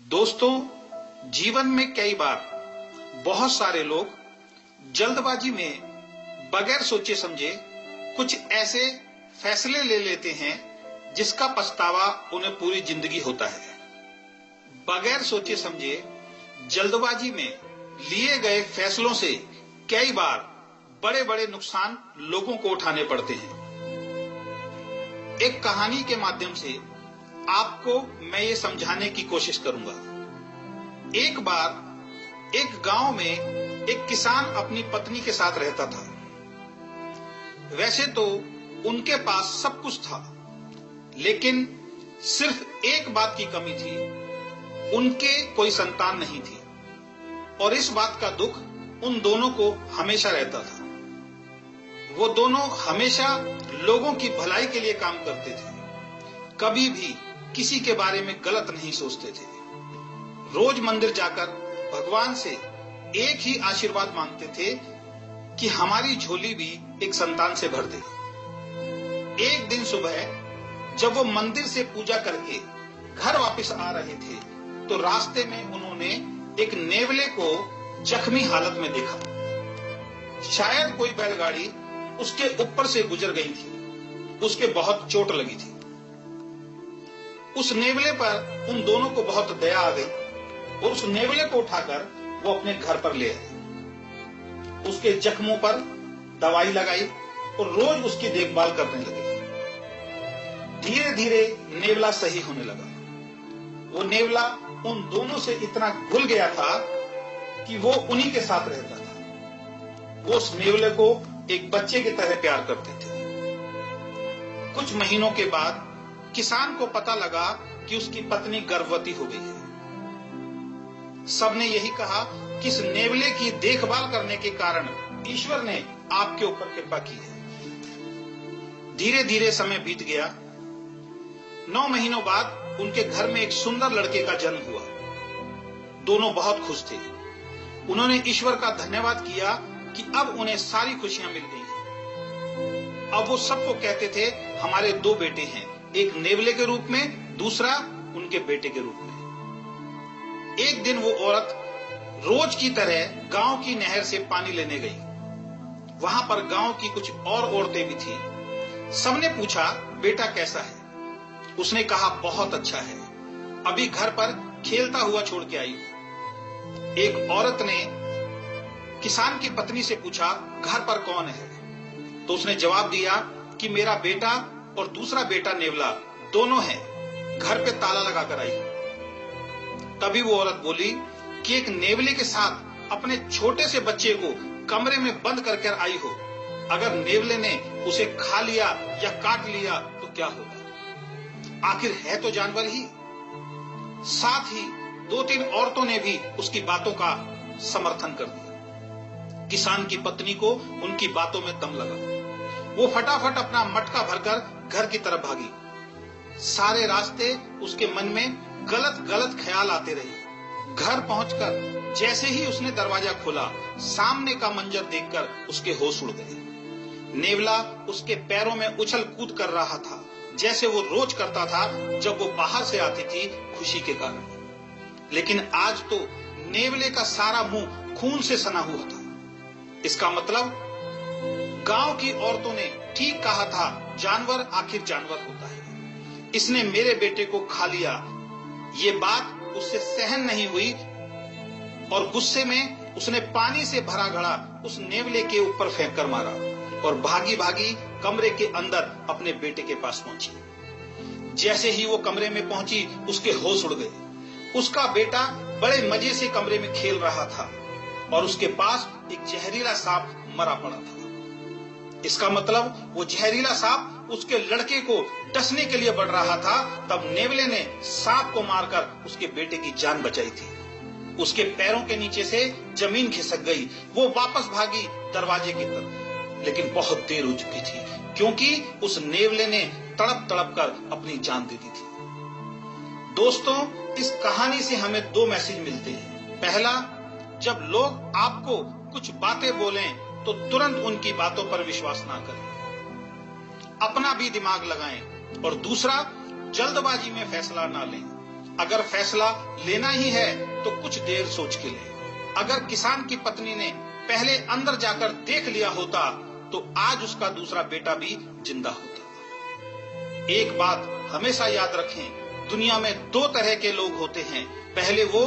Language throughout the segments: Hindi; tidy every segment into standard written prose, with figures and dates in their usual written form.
दोस्तों, जीवन में कई बार बहुत सारे लोग जल्दबाजी में बगैर सोचे समझे कुछ ऐसे फैसले ले लेते हैं जिसका पछतावा उन्हें पूरी जिंदगी होता है। बगैर सोचे समझे जल्दबाजी में लिए गए फैसलों से कई बार बड़े बड़े नुकसान लोगों को उठाने पड़ते हैं। एक कहानी के माध्यम से आपको मैं ये समझाने की कोशिश करूंगा। एक बार एक गांव में एक किसान अपनी पत्नी के साथ रहता था। वैसे तो उनके पास सब कुछ था, लेकिन सिर्फ एक बात की कमी थी, उनके कोई संतान नहीं थी। और इस बात का दुख उन दोनों को हमेशा रहता था। वो दोनों हमेशा लोगों की भलाई के लिए काम करते थे, कभी भी किसी के बारे में गलत नहीं सोचते थे। रोज मंदिर जाकर भगवान से एक ही आशीर्वाद मांगते थे कि हमारी झोली भी एक संतान से भर दे। एक दिन सुबह जब वो मंदिर से पूजा करके घर वापस आ रहे थे तो रास्ते में उन्होंने एक नेवले को जख्मी हालत में देखा। शायद कोई बैलगाड़ी उसके ऊपर से गुजर गई थी, उसके बहुत चोट लगी थी। उस नेवले पर उन दोनों को बहुत दया आ गई और उस नेवले को उठाकर वो अपने घर पर ले आए। उसके जख्मों पर दवाई लगाई और रोज उसकी देखभाल करने लगे। धीरे धीरे नेवला सही होने लगा। वो नेवला उन दोनों से इतना घुल गया था कि वो उन्हीं के साथ रहता था। वो उस नेवले को एक बच्चे की तरह प्यार करते थे। कुछ महीनों के बाद किसान को पता लगा कि उसकी पत्नी गर्भवती हो गई है। सबने यही कहा कि इस नेवले की देखभाल करने के कारण ईश्वर ने आपके ऊपर कृपा की है। धीरे धीरे समय बीत गया। 9 महीनों बाद उनके घर में एक सुंदर लड़के का जन्म हुआ। दोनों बहुत खुश थे। उन्होंने ईश्वर का धन्यवाद किया कि अब उन्हें सारी खुशियां मिल गई हैं। अब वो सबको कहते थे, हमारे 2 बेटे हैं, एक नेवले के रूप में, दूसरा उनके बेटे के रूप में। एक दिन वो औरत रोज की तरह गांव की नहर से पानी लेने गई। वहां पर गांव की कुछ और औरतें भी थीं। सबने पूछा, बेटा कैसा है? उसने कहा, बहुत अच्छा है, अभी घर पर खेलता हुआ छोड़ के आई हूं। एक औरत ने किसान की पत्नी से पूछा, घर पर कौन है? तो उसने जवाब दिया कि मेरा बेटा और दूसरा बेटा नेवला दोनों हैं, घर पे ताला लगाकर आई हूं। तभी वो औरत बोली कि एक नेवले के साथ अपने छोटे से बच्चे को कमरे में बंद कर आई हो, अगर नेवले ने उसे खा लिया या काट लिया तो क्या होगा? आखिर है तो जानवर ही। साथ ही 2-3 औरतों ने भी उसकी बातों का समर्थन कर दिया। किसान की पत्नी को उनकी बातों में दम लगा। वो फटाफट अपना मटका भरकर घर की तरफ भागी। सारे रास्ते उसके मन में गलत गलत ख्याल आते रहे। घर पहुंचकर जैसे ही उसने दरवाजा खोला, सामने का मंजर देखकर उसके होश उड़ गए। नेवला उसके पैरों में उछल कूद कर रहा था, जैसे वो रोज करता था जब वो बाहर से आती थी खुशी के कारण। लेकिन आज तो नेवले का सारा मुंह खून से सना हुआ था। इसका मतलब गांव की औरतों ने ठीक कहा था, जानवर आखिर जानवर होता है। इसने मेरे बेटे को खा लिया। ये बात उससे सहन नहीं हुई और गुस्से में उसने पानी से भरा घड़ा उस नेवले के ऊपर फेंक कर मारा और भागी भागी कमरे के अंदर अपने बेटे के पास पहुंची। जैसे ही वो कमरे में पहुंची, उसके होश उड़ गए। उसका बेटा बड़े मजे से कमरे में खेल रहा था और उसके पास एक जहरीला सांप मरा पड़ा था। इसका मतलब वो जहरीला सांप उसके लड़के को डसने के लिए बढ़ रहा था। तब नेवले ने सांप को मारकर उसके बेटे की जान बचाई थी। उसके पैरों के नीचे से जमीन खिसक गई। वो वापस भागी दरवाजे की तरफ, लेकिन बहुत देर हो चुकी थी, क्योंकि उस नेवले ने तड़प तड़प कर अपनी जान दे दी थी। दोस्तों, इस कहानी से हमें 2 मैसेज मिलते हैं। पहला, जब लोग आपको कुछ बातें बोलें तो तुरंत उनकी बातों पर विश्वास ना करें, अपना भी दिमाग लगाएं। और दूसरा, जल्दबाजी में फैसला ना लें। अगर फैसला लेना ही है तो कुछ देर सोच के ले। अगर किसान की पत्नी ने पहले अंदर जाकर देख लिया होता तो आज उसका दूसरा बेटा भी जिंदा होता। एक बात हमेशा याद रखें, दुनिया में दो तरह के लोग होते हैं। पहले वो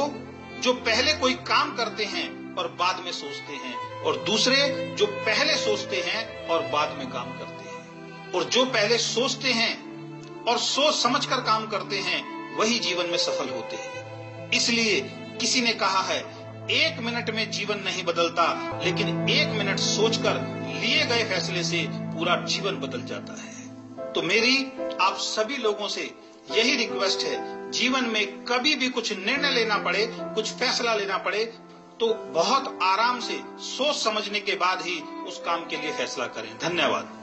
जो पहले कोई काम करते हैं और बाद में सोचते हैं, और दूसरे जो पहले सोचते हैं और बाद में काम करते हैं। और जो पहले सोचते हैं और सोच समझकर काम करते हैं वही जीवन में सफल होते हैं। इसलिए किसी ने कहा है, 1 मिनट में जीवन नहीं बदलता, लेकिन 1 मिनट सोचकर लिए गए फैसले से पूरा जीवन बदल जाता है। तो मेरी आप सभी लोगों से यही रिक्वेस्ट है, जीवन में कभी भी कुछ निर्णय लेना पड़े, कुछ फैसला लेना पड़े, तो बहुत आराम से सोच समझने के बाद ही उस काम के लिए फैसला करें। धन्यवाद।